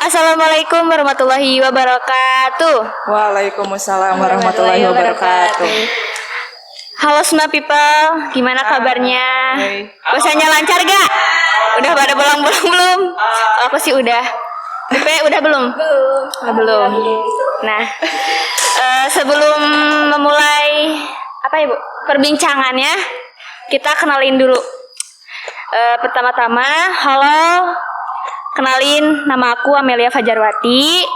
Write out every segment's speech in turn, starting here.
Assalamualaikum warahmatullahi wabarakatuh. Waalaikumsalam warahmatullahi wabarakatuh. Halo semua people, gimana kabarnya? Puasanya lancar gak? Udah pada bolong-bolong belum? Aku sih udah. Pepe udah belum? Belum. Nah, sebelum memulai perbincangannya, kita kenalin dulu. Pertama-tama, halo. Kenalin, nama aku Amelia Fajarwati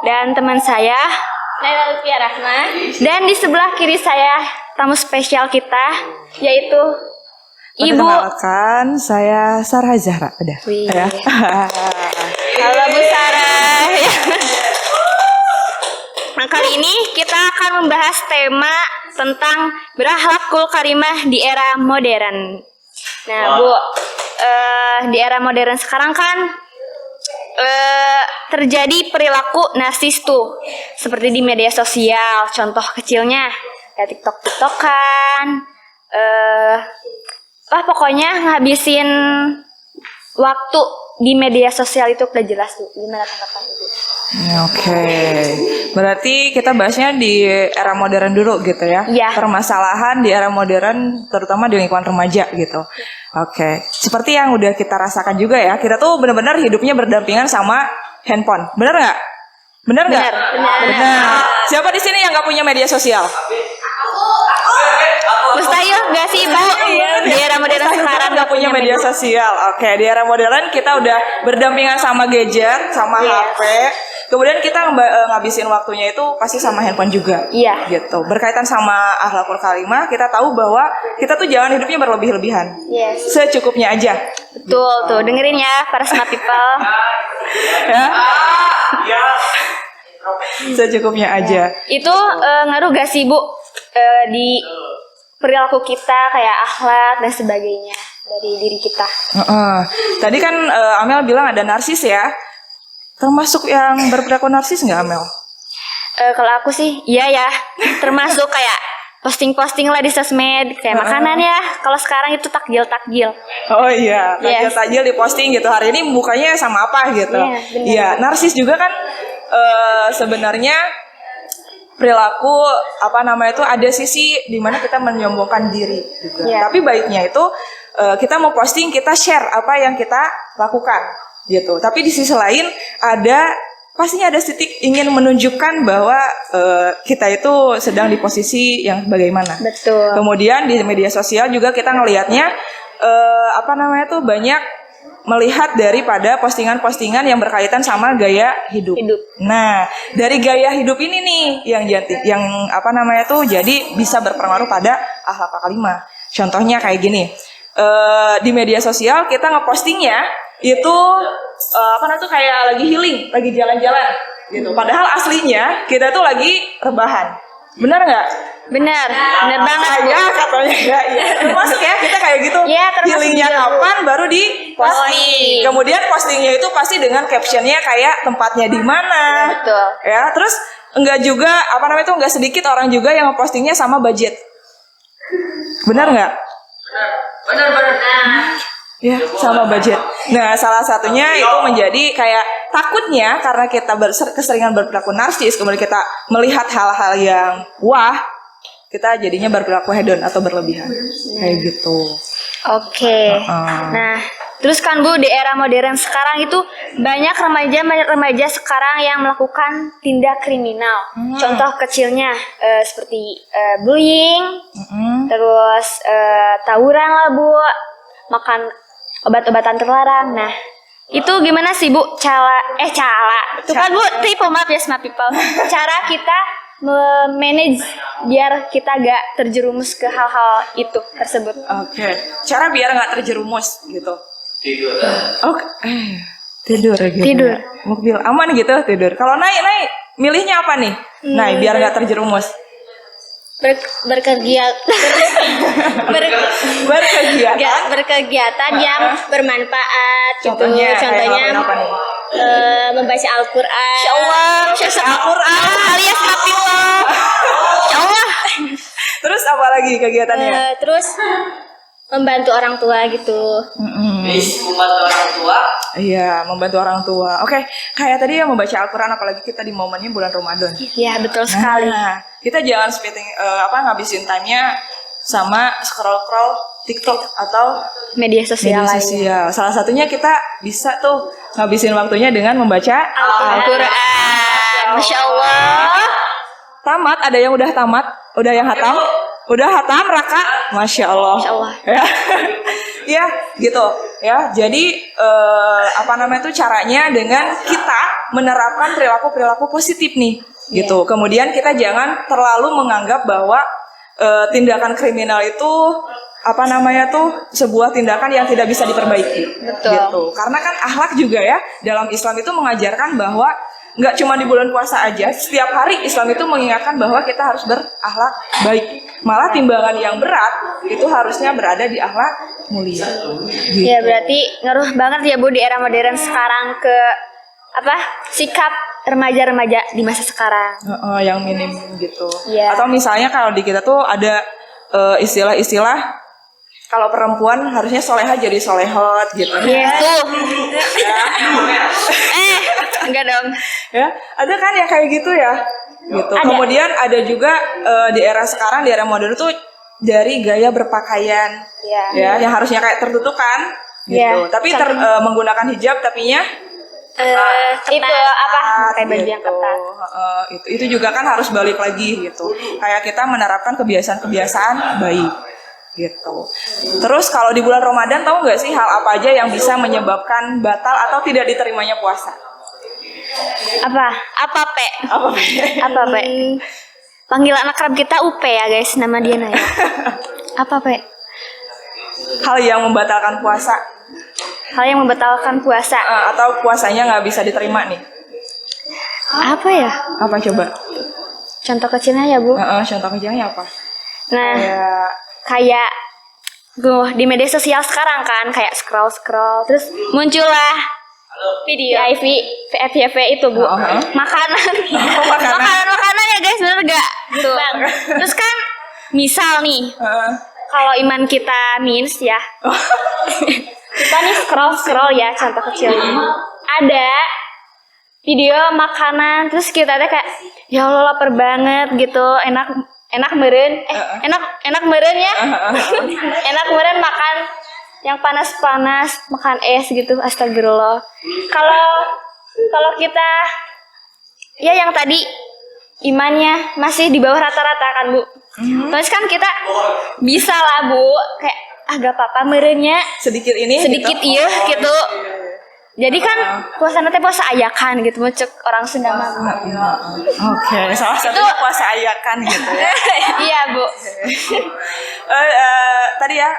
dan teman saya Naila Lutfia Rahma. Dan di sebelah kiri saya tamu spesial kita yaitu Ibu. Perkenalkan, saya Sarah Zahra. Udah. Ya. Halo Bu Sarah. Nah, kali ini kita akan membahas tema tentang berakhlakul karimah di era modern. Nah, Bu, di era modern sekarang kan terjadi perilaku narsis tuh, seperti di media sosial. Contoh kecilnya ya TikTok-TikTokan, pokoknya ngabisin waktu di media sosial itu udah jelas tuh. Gimana tanggapan Ibu? Oke. Berarti kita bahasnya di era modern dulu gitu ya. Iya. Permasalahan di era modern terutama di lingkungan remaja gitu. Oke. Seperti yang udah kita rasakan juga ya. Kita tuh benar-benar hidupnya berdampingan sama handphone. Benar nggak? Benar nggak? Benar. Siapa di sini yang nggak punya media sosial? Mustahil gak sih Ibu? Di era modern sekarang nggak punya media sosial. Oke, di era modern kita udah berdampingan sama gadget, sama HP. Kemudian kita ngabisin waktunya itu pasti sama handphone juga. Iya. Gitu. Berkaitan sama akhlakul karimah, kita tahu bahwa kita tuh jangan hidupnya berlebih-lebihan. Yes. Secukupnya aja. Betul tuh, dengerin ya para smart people. Ya. Secukupnya aja. Itu ngaruh gak sih Bu di perilaku kita kayak akhlak dan sebagainya dari diri kita? Tadi kan Amel bilang ada narsis ya. Termasuk yang berperilaku narsis nggak Amel? Kalau aku sih iya ya, termasuk kayak posting-posting lah di sosmed kayak makanan ya. Kalau sekarang itu takjil. Oh iya, takjil di posting gitu. Hari ini bukanya sama apa gitu. Iya, narsis juga kan sebenarnya perilaku itu ada sisi di mana kita menyombongkan diri juga. Tapi baiknya itu kita mau posting, kita share apa yang kita lakukan gitu. Tapi di sisi lain pastinya ada titik ingin menunjukkan bahwa kita itu sedang di posisi yang bagaimana. Betul. Kemudian di media sosial juga kita ngelihatnya banyak melihat daripada postingan-postingan yang berkaitan sama gaya hidup. Nah, dari gaya hidup ini nih jadi bisa berpengaruh pada akhlak karimah. Contohnya kayak gini. Di media sosial kita ngepostingnya itu kayak lagi healing, lagi jalan-jalan gitu. Padahal aslinya kita tuh lagi rebahan. Benar nggak? Benar banget. Ya katanya ya. Termasuk ya kita kayak gitu. Ya, healingnya kapan baru di posting. Kemudian postingnya itu pasti dengan captionnya kayak tempatnya di mana. Betul. Ya terus enggak juga enggak sedikit orang juga yang ngepostingnya sama budget. Benar nggak? Benar. Ya, sama budget. Nah, salah satunya itu menjadi kayak takutnya karena kita keseringan berperilaku narsis, kemudian kita melihat hal-hal yang wah, kita jadinya berperilaku hedon atau berlebihan. Kayak gitu. Oke. Nah, terus kan Bu, di era modern sekarang itu banyak remaja sekarang yang melakukan tindak kriminal. Contoh kecilnya seperti bullying, terus tawuran lah Bu, makan obat-obatan terlarang. Nah, itu gimana sih Bu Itu kan Bu, maaf ya smart people. Cara kita manage biar kita gak terjerumus ke hal-hal itu tersebut. Oke. Cara biar gak terjerumus gitu. Tidur. Tidur gitu. Tidur. Mobil aman gitu tidur. Kalau naik milihnya apa nih? Naik biar gak terjerumus. Berkegiatan yang bermanfaat. Contohnya membaca Al-Quran. Insya Allah, Al-Quran alias hafizlah. Insya Allah. Terus apa lagi kegiatannya? Terus membantu orang tua gitu. Membantu orang tua. Iya, membantu orang tua. Oke, kayak tadi ya membaca Al-Quran, apalagi kita di momennya bulan Ramadan. Iya, betul sekali. Nah, kita jangan ngabisin time-nya sama scroll TikTok atau Media sosial media lainnya. sosial. Salah satunya kita bisa tuh ngabisin waktunya dengan membaca Al-Quran. Masya Allah. Tamat, ada yang udah tamat, udah yang hatam, udah hatam Raka, Masya Allah. Masya Allah. Ya, ya gitu ya. Jadi itu caranya dengan kita menerapkan perilaku positif nih, gitu. Kemudian kita jangan terlalu menganggap bahwa tindakan kriminal itu sebuah tindakan yang tidak bisa diperbaiki. Betul. Gitu. Karena kan akhlak juga ya, dalam Islam itu mengajarkan bahwa nggak cuma di bulan puasa aja, setiap hari Islam itu mengingatkan bahwa kita harus berakhlak baik. Malah timbangan yang berat itu harusnya berada di akhlak mulia. Gitu. Ya berarti ngaruh banget ya Bu di era modern sekarang ke sikap remaja-remaja di masa sekarang. Yang minim gitu. Iya. Atau misalnya kalau di kita tuh ada istilah-istilah kalau perempuan harusnya solehah jadi solehot gitu. Iya tuh. Enggak dong. Ya, ada kan yang kayak gitu ya. Gitu. Ada. Kemudian ada juga di era sekarang, di era modern tuh dari gaya berpakaian. Iya. Ya, yang harusnya kayak tertutup kan gitu. Iya. Tapi menggunakan hijab tapinya Itu kayak baju yang ketat. Itu juga kan harus balik lagi gitu. Kayak kita menerapkan kebiasaan-kebiasaan baik gitu. Terus kalau di bulan Ramadan tahu nggak sih hal apa aja yang bisa menyebabkan batal atau tidak diterimanya puasa? Apa Pe? Apa Pe? Panggil anak kerab kita Upe ya guys, nama dia Naya. Apa Pe? Hal yang membatalkan puasa. Hal yang membatalkan puasa. Atau puasanya nggak bisa diterima nih. Apa ya? Apa coba? Contoh kecilnya ya Bu. Contoh kecilnya apa? Nah, kayak di media sosial sekarang kan kayak scroll terus muncullah video FYP itu Bu. Makanan. Makanan ya guys, bener gak? Tuh. Terus kan misal nih kalau iman kita minus ya. Kita nih scroll ya, contoh kecilnya. Ada video makanan terus kita kayak ya Allah lapar banget gitu, enak meren ya. Enak meren makan yang panas-panas, makan es gitu, astagfirullah. Kalau kita ya yang tadi imannya masih di bawah rata-rata kan Bu. Terus kan kita bisa lah Bu kayak gak apa-apa merennya sedikit gitu. Iya gitu. Jadi kan puasa nanti puasa ayakan gitu, mau cek orang Sunda mah. Oke, salah satunya puasa ayakan gitu ya. Iya Bu. Tadi ya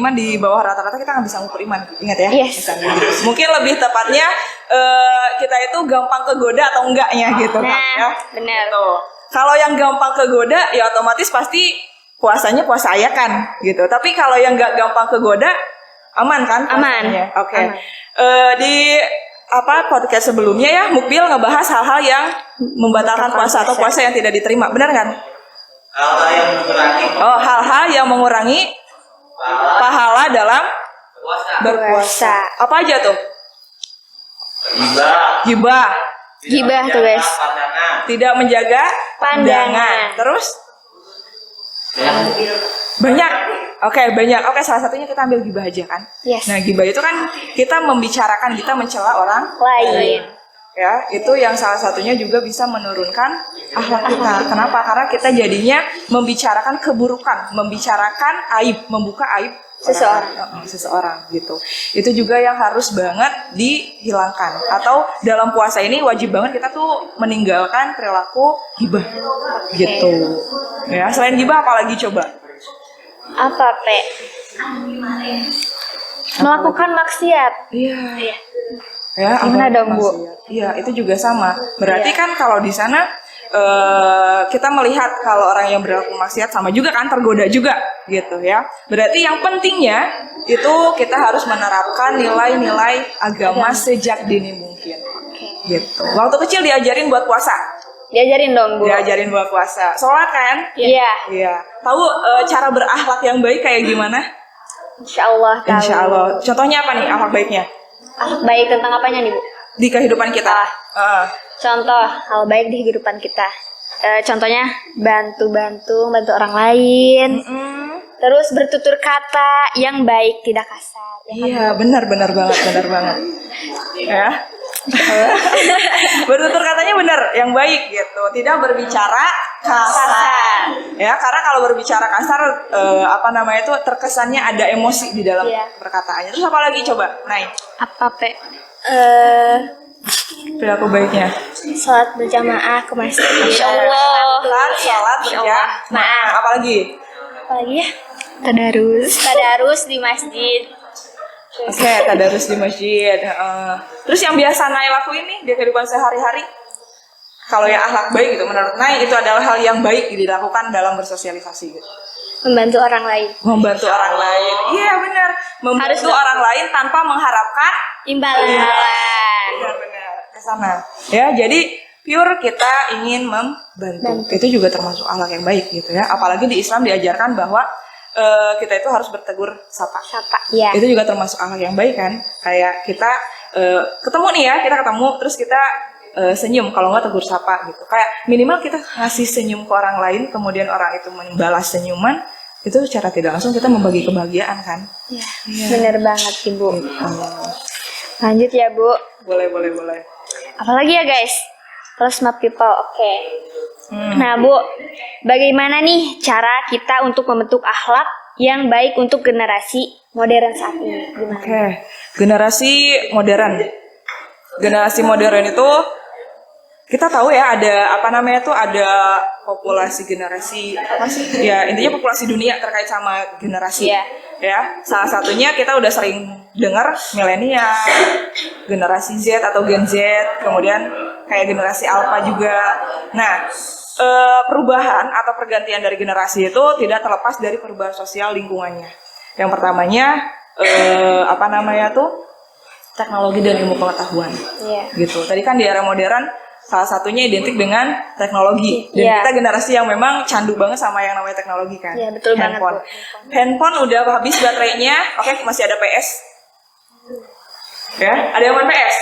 iman di bawah rata-rata, kita nggak bisa ngukur iman, ingat ya. Yes. Mungkin lebih tepatnya kita itu gampang kegoda atau enggaknya gitu kan ya. Benar. Gitu. Kalau yang gampang kegoda ya otomatis pasti puasanya puasa ayakan gitu. Tapi kalau yang nggak gampang kegoda aman kan? Aman. Oke. Di podcast sebelumnya ya Mukbil ngebahas hal-hal yang membatalkan puasa atau puasa yang tidak diterima, benar kan? Hal-hal yang mengurangi. Hal-hal yang mengurangi pahala dalam berpuasa. Apa aja tuh? Gibah. Gibah tuh guys. Tidak menjaga pandangan. Terus? Banyak. Banyak. Salah satunya kita ambil gibah aja kan. Yes. Nah, gibah itu kan kita membicarakan, kita mencela orang lain. Ya, itu yang salah satunya juga bisa menurunkan akhlak kita. Kenapa? Karena kita jadinya membicarakan keburukan, membicarakan aib, membuka aib seseorang gitu. Itu juga yang harus banget dihilangkan. Atau dalam puasa ini wajib banget kita tuh meninggalkan perilaku gibah. Gitu. Ya, selain gibah apalagi coba? Apa Pe? Melakukan maksiat. Iya. Ya, gimana dong Bu? Iya, itu juga sama. Berarti kan kalau di sana kita melihat kalau orang yang berlaku maksiat sama juga kan, tergoda juga gitu ya. Berarti yang pentingnya itu kita harus menerapkan nilai-nilai agama sejak dini mungkin. Gitu. Waktu kecil diajarin buat puasa. Diajarin dong Bu. Diajarin buat puasa. Sholat kan? Iya. Iya. Tahu cara berakhlak yang baik kayak gimana? Insya Allah tahu. Insya Allah. Contohnya apa nih akhlak baiknya? Akhlak baik tentang apanya nih Bu? Di kehidupan kita. Contoh hal baik di kehidupan kita. Contohnya bantu orang lain. Terus bertutur kata yang baik, tidak kasar. Iya, benar banget. Ya. Bertutur katanya benar, yang baik gitu. Tidak berbicara kasar. Ya, karena kalau berbicara kasar itu terkesannya ada emosi di dalam perkataannya. Terus apa lagi coba? Naik. Apa Pe? Perilaku baiknya. Salat berjamaah ke masjid. Insya Allah. Salat berjamaah. Apa lagi? Apalagi ya? Tadarus di masjid. Oke, tadarus di masjid. Terus yang biasa Nay lakuin nih di kehidupan sehari-hari? Kalau yang akhlak baik gitu, menurut Nay itu adalah hal yang baik dilakukan dalam bersosialisasi gitu. Membantu orang lain. Iya benar. Membantu orang lain tanpa mengharapkan Imbalan. Benar. Kesana. Ya, jadi pure kita ingin membantu. Itu juga termasuk akhlak yang baik gitu ya. Apalagi di Islam diajarkan bahwa kita itu harus bertegur sapa. Ya. Itu juga termasuk akhlak yang baik kan. Kayak kita ketemu nih ya, kita ketemu terus kita senyum, kalau nggak tegur sapa gitu. Kayak minimal kita ngasih senyum ke orang lain, kemudian orang itu membalas senyuman, itu secara tidak langsung kita membagi kebahagiaan kan. Iya. Bener banget Ibu. Lanjut ya Bu. Boleh. Apalagi ya guys? Plus smart people, oke. Nah Bu, bagaimana nih cara kita untuk membentuk akhlak yang baik untuk generasi modern saat ini? Gimana? Oke, generasi modern. Generasi modern itu kita tahu ya ada ada populasi generasi apa sih? Ya intinya populasi dunia terkait sama generasi. Ya, salah satunya kita udah sering dengar milenial, generasi Z atau Gen Z, kemudian kayak generasi Alpha juga. Nah, perubahan atau pergantian dari generasi itu tidak terlepas dari perubahan sosial lingkungannya. Yang pertamanya teknologi dan ilmu pengetahuan. Gitu. Tadi kan di era modern salah satunya identik dengan teknologi. Dan kita generasi yang memang candu banget sama yang namanya teknologi kan. Iya, betul handphone. banget. Handphone udah habis baterainya. Oke, masih ada PS. Ya, ada yang main PS?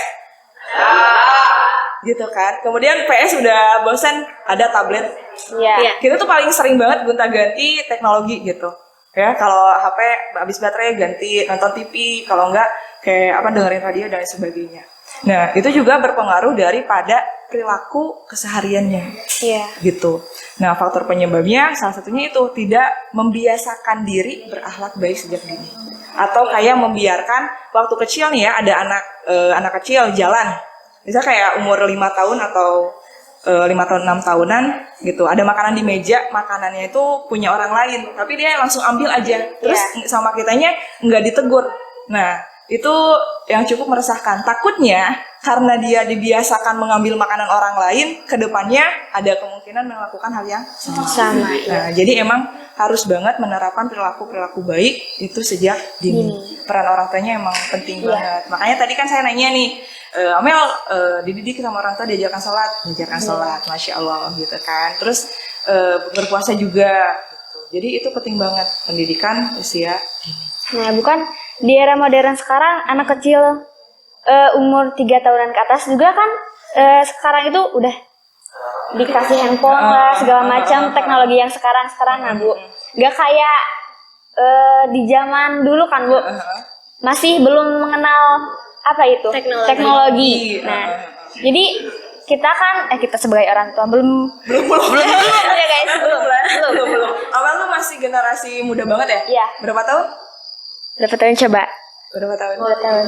Gitu kan. Kemudian PS udah bosan, ada tablet. Iya. Kita tuh paling sering banget gonta-ganti teknologi gitu. Ya, kalau HP habis baterai ganti nonton TV, kalau enggak kayak dengerin radio dan sebagainya. Nah, itu juga berpengaruh daripada perilaku kesehariannya. Iya. Gitu. Nah, faktor penyebabnya salah satunya itu tidak membiasakan diri berakhlak baik sejak dini. Atau kayak membiarkan waktu kecil nih ya, ada anak kecil jalan. Misalnya kayak umur 5 tahun atau 5 tahun 6 tahunan gitu. Ada makanan di meja, makanannya itu punya orang lain, tapi dia langsung ambil aja. Terus sama kitanya nggak ditegur. Nah, itu yang cukup meresahkan. Takutnya karena dia dibiasakan mengambil makanan orang lain, kedepannya ada kemungkinan melakukan hal yang sama. Nah, jadi emang harus banget menerapkan perilaku baik itu sejak dini. Peran orang tuanya emang penting banget. Makanya tadi kan saya nanya nih, Amel dididik sama orang tua diajarkan sholat, Masya Allah gitu kan. Terus berpuasa juga. Gitu. Jadi itu penting banget pendidikan usia dini. Nah, bukan di era modern sekarang anak kecil umur 3 tahunan ke atas juga kan sekarang itu udah dikasih handphone lah segala macam teknologi yang sekarang nah Bu, nggak kayak di zaman dulu kan Bu, masih belum mengenal apa itu teknologi. Nah, jadi kita sebagai orang tua belum ya guys belum. Awal lu masih generasi muda banget ya? Iya. Berapa tahun? Berapa tahun coba? Berapa tahun? 2 tahun.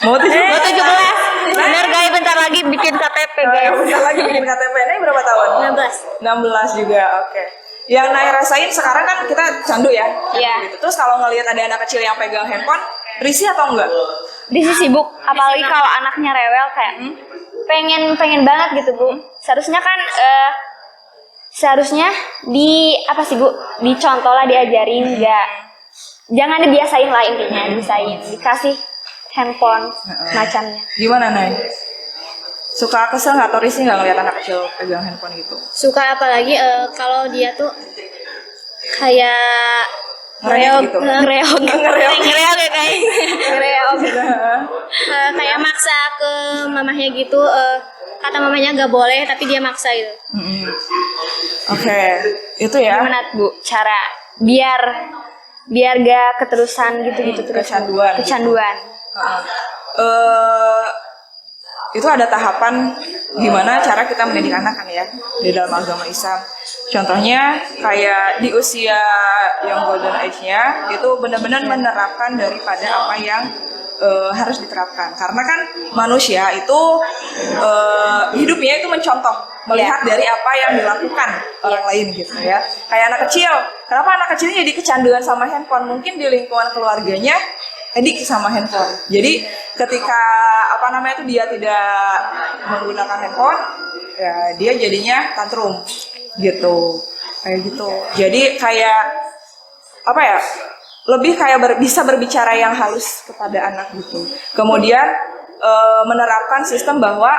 Mau 17. Bener guys, bentar lagi bikin KTP guys. Bentar lagi bikin KTP. Ini berapa tahun? 16 juga, oke. Yang Nay rasain sekarang kan kita candu ya? Iya. Gitu. Terus kalau ngelihat ada anak kecil yang pegang handphone, risih atau enggak? Dia sibuk, apalagi kalau anaknya rewel kayak pengen banget gitu Bu. Seharusnya dicontoh lah, diajarin, jangan dibiasain lah intinya, dikasih handphone macamnya. Gimana Nay? Suka kesel nggak atau risih nggak ngeliat anak kecil pegang handphone gitu? Suka, apalagi kalau dia tuh kayak ngereok gitu. Ngereok ya guys. Ngereok. Kayak maksa ke mamahnya gitu, kata mamanya nggak boleh tapi dia maksa gitu. Oke, itu ya. Gimana Bu cara biar gak keterusan gitu terus kecanduan. Itu ada tahapan gimana cara kita mendidik anak kan ya di dalam agama Islam. Contohnya kayak di usia yang golden age-nya itu benar-benar menerapkan daripada apa yang harus diterapkan. Karena kan manusia itu hidupnya itu mencontoh, melihat dari apa yang dilakukan orang lain gitu ya. Kayak anak kecil, kenapa anak kecilnya jadi kecanduan sama handphone? Mungkin di lingkungan keluarganya edik sama handphone. Jadi ketika itu dia tidak menggunakan handphone, ya dia jadinya tantrum gitu. Kayak gitu. Jadi kayak lebih kayak bisa berbicara yang halus kepada anak gitu. Kemudian menerapkan sistem bahwa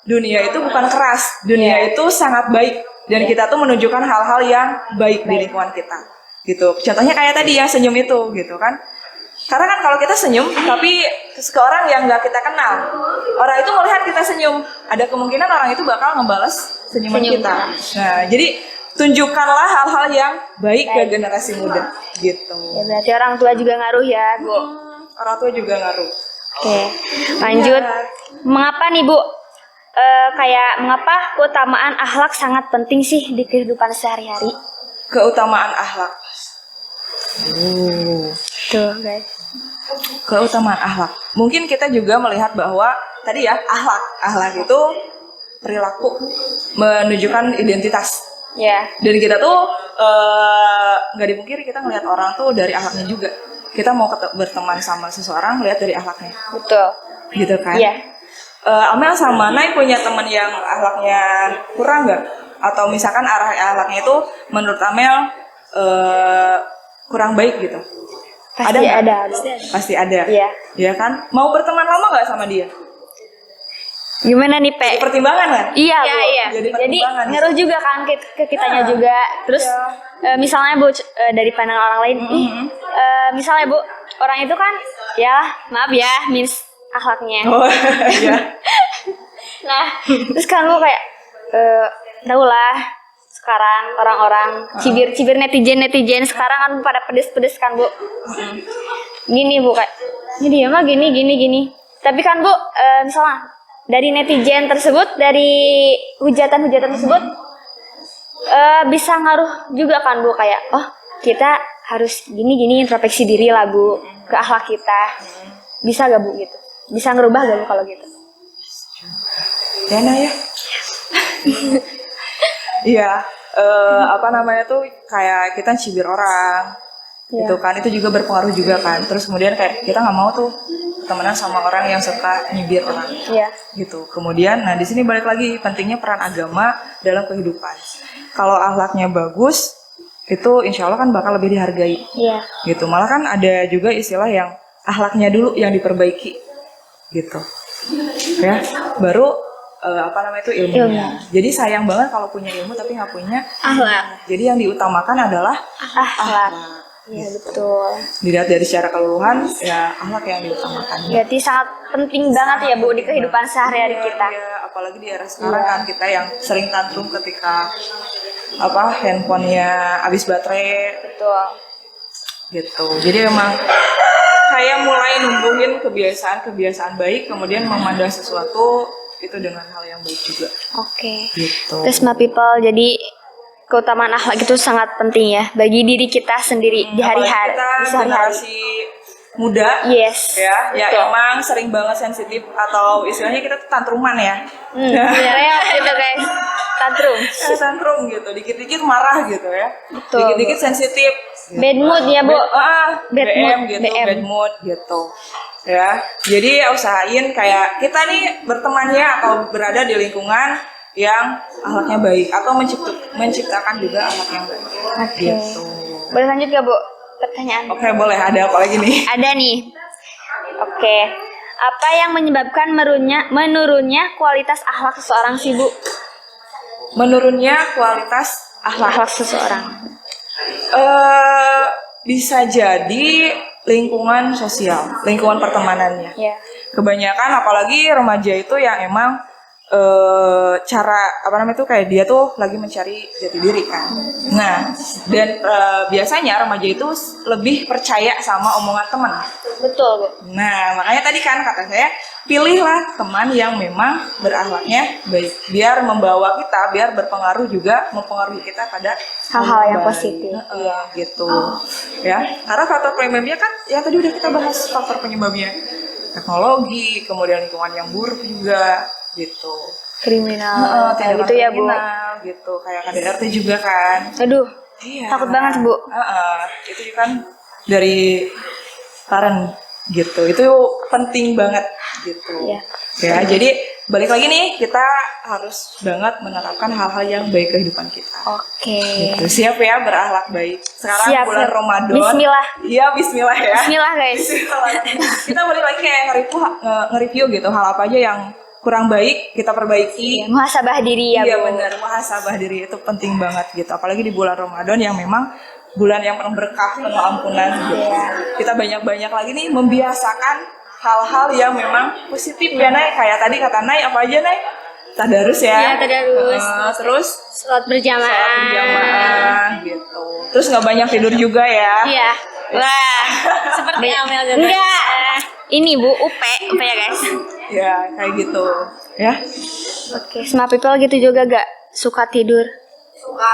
dunia itu bukan keras, dunia itu sangat baik dan kita tuh menunjukkan hal-hal yang baik di lingkungan kita gitu. Contohnya kayak tadi yang senyum itu gitu kan. Karena kan kalau kita senyum tapi ke orang yang nggak kita kenal, orang itu melihat kita senyum, ada kemungkinan orang itu bakal ngebales senyuman kita. Nah, jadi tunjukkanlah hal-hal yang baik ke generasi muda gitu. Ya berarti orang tua juga ngaruh ya Bu. Orang tua juga ngaruh. Oke, lanjut. Mengapa nih Bu? Mengapa keutamaan akhlak sangat penting sih di kehidupan sehari-hari? Keutamaan akhlak. Tuh guys. Keutamaan akhlak. Mungkin kita juga melihat bahwa tadi ya akhlak itu perilaku menunjukkan identitas. Ya. Dan kita tuh nggak dipungkiri kita ngelihat orang tuh dari akhlaknya juga. Kita mau berteman sama seseorang lihat dari akhlaknya. Betul. Gitu kan? Iya. Amel sama Nay punya teman yang akhlaknya kurang nggak? Atau misalkan arah akhlaknya itu menurut Amel kurang baik gitu? Pasti ada. Pasti ada. Iya. Ya kan? Mau berteman lama nggak sama dia? Gimana nih Pe? Pertimbangan kan? Iya Bu. Jadi Jadi ngaruh juga kan ke kitanya juga. Terus misalnya Bu dari pandangan orang lain, misalnya Bu orang itu kan ya maaf ya miss akhlaknya. Oh iya. Nah terus kan Bu kayak tau lah sekarang orang-orang cibir netizen sekarang kan pada pedes kan Bu. Gini Bu kayak ini dia mah gini. Tapi kan Bu misalnya dari netizen tersebut, dari hujatan tersebut bisa ngaruh juga kan Bu kayak kita harus gini introspeksi diri lah Bu ke akhlak kita. Bisa gak Bu gitu? Bisa ngerubah gak Bu kalau gitu? Ya nah ya. Iya, tuh kayak kita cibir orang, gitu kan, itu juga berpengaruh juga kan. Terus kemudian kayak kita nggak mau tuh temenan sama orang yang suka nyibir orang, gitu. Kemudian, nah di sini balik lagi pentingnya peran agama dalam kehidupan. Kalau akhlaknya bagus, itu insya Allah kan bakal lebih dihargai, gitu. Malah kan ada juga istilah yang akhlaknya dulu yang diperbaiki, gitu, ya, baru ilmunya. Jadi sayang banget kalau punya ilmu tapi nggak punya Akhlak. Jadi yang diutamakan adalah Akhlak. Iya betul. Dilihat dari secara keseluruhan ya akhlak yang diutamakan. Berarti sangat penting banget ya Bu di kehidupan sehari-hari kita. Ya, apalagi di era sekarang kan kita yang sering tantrum ketika handphonenya habis baterai. Betul. Gitu. Jadi emang kayak mulai numbuhin kebiasaan baik, kemudian memandang sesuatu itu dengan hal yang baik juga. Oke. Gitu. Terus my people, jadi keutamaan akhlak itu sangat penting ya bagi diri kita sendiri di hari-hari. Kita generasi muda, yes, ya betul. Emang sering banget sensitif atau istilahnya kita tuh tantruman ya. Real gitu guys, tantrum gitu, dikit-dikit marah gitu ya. Betul. Dikit-dikit sensitif. Bad mood ya Bu. Bad mood gitu. Ya, jadi usahain kayak kita nih bertemannya atau berada di lingkungan yang akhlaknya baik atau menciptakan juga akhlak yang baik. Oke. Gitu. Boleh lanjut gak Bu? Pertanyaan. Oke, boleh. Ada apa lagi nih? Ada nih. Oke. Apa yang menyebabkan menurunnya kualitas akhlak seseorang sih Bu? Menurunnya kualitas akhlak Akhlak seseorang. bisa jadi lingkungan sosial, lingkungan pertemanannya. Ya. Kebanyakan apalagi remaja itu yang emang cara apa namanya itu kayak dia tuh lagi mencari jati diri kan. Nah, dan biasanya remaja itu lebih percaya sama omongan teman. Betul, Bu. Nah, makanya tadi kan kata saya, pilihlah teman yang memang berakhlaknya baik, biar membawa kita, biar berpengaruh juga mempengaruhi kita pada Hal-hal yang baik. positif. Gitu. Ya, karena faktor penyebabnya kan yang tadi udah kita bahas faktor penyebabnya. Teknologi, kemudian lingkungan yang buruk juga gitu. Kriminal, kayak gitu ya, Bu. Kriminal, gitu. Kayak KDRT juga kan. Aduh, Iya. takut banget, Bu. Itu kan dari parent gitu. Itu penting banget gitu. Iya. Ya, jadi balik lagi nih, kita harus banget menerapkan hal-hal yang baik kehidupan kita. Oke. Gitu. Siap ya berakhlak baik. Sekarang Siap, bulan siap. Ramadan. Bismillah. Iya, bismillah ya. Bismillah, guys. Kita balik lagi kayak nge-review gitu hal apa aja yang kurang baik kita perbaiki. Muhasabah diri ya, Iya Bu. benar, muhasabah diri itu penting banget gitu. Apalagi di bulan Ramadan yang memang bulan yang penuh berkah, penuh ampunan gitu. Kita banyak-banyak lagi nih membiasakan hal-hal yang memang positif ya, Nay. Kayak tadi kata Nay, apa aja, Nay? Tadarus ya. Iya, tadarus. Terus Sholat berjamaah. sholat berjamaah gitu. Terus nggak banyak tidur juga ya. Iya. Wah, Seperti Amel juga. enggak. Ini, Bu, UP ya, guys. Ya, kayak gitu. Ya. Oke, sama people gitu juga gak suka tidur? Suka.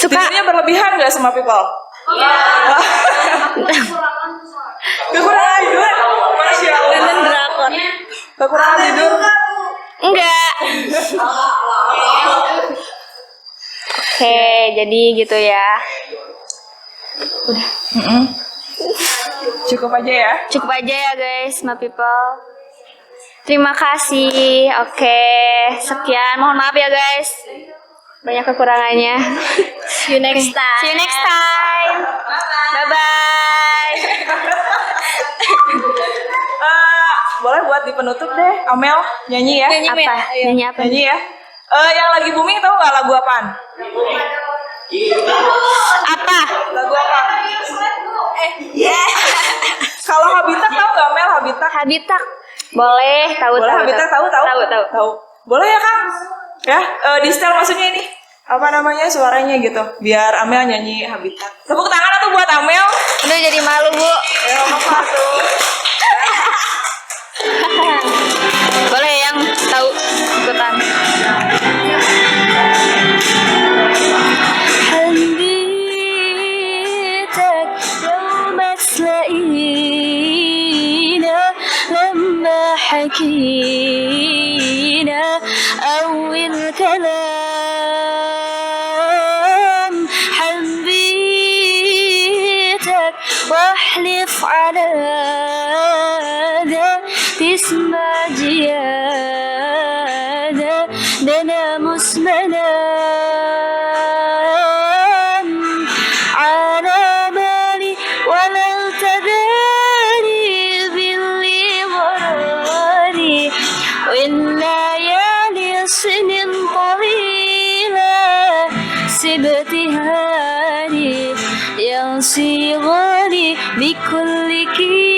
Tidurnya berlebihan nggak sama people? Iya. Kekurangan tidur? Masya Allah. Nonton drakor. Kekurangan tidur? Enggak. Oke, jadi gitu ya. Cukup aja ya. Cukup aja ya, guys, my people. Terima kasih. Oke, sekian. Mohon maaf ya, guys. Banyak kekurangannya. See you next time. See you next time. Bye-bye. Boleh buat di penutup deh, Amel nyanyi ya. Nyanyi, Mel. Apa? Ayo. Nyanyi apa? Nyanyi ya. Yang lagi booming tahu nggak lagu apaan? Apa? Lagu apa? Kalau Habitat tahu nggak Mel? Habitat? Habitat. Boleh, tahu Boleh tahu. Habitat tahu? Tahu. Boleh ya Kang? Ya, di setel maksudnya ini. Apa namanya suaranya gitu? Biar Amel nyanyi Habitat. Tepuk tangan atau buat Amel? Udah jadi malu, Bu. Ya, apa tuh? Boleh yang tahu ikutan. حبيتك يوم تلاقينا لما حكينا أول كلام حبيتك واحلف على ذا تسمع زيادة ده أنا مسمنام على بالي ولا تداري باللي وراني والليالي سنين طويلة سبتها لي يا صغاري بكل كيس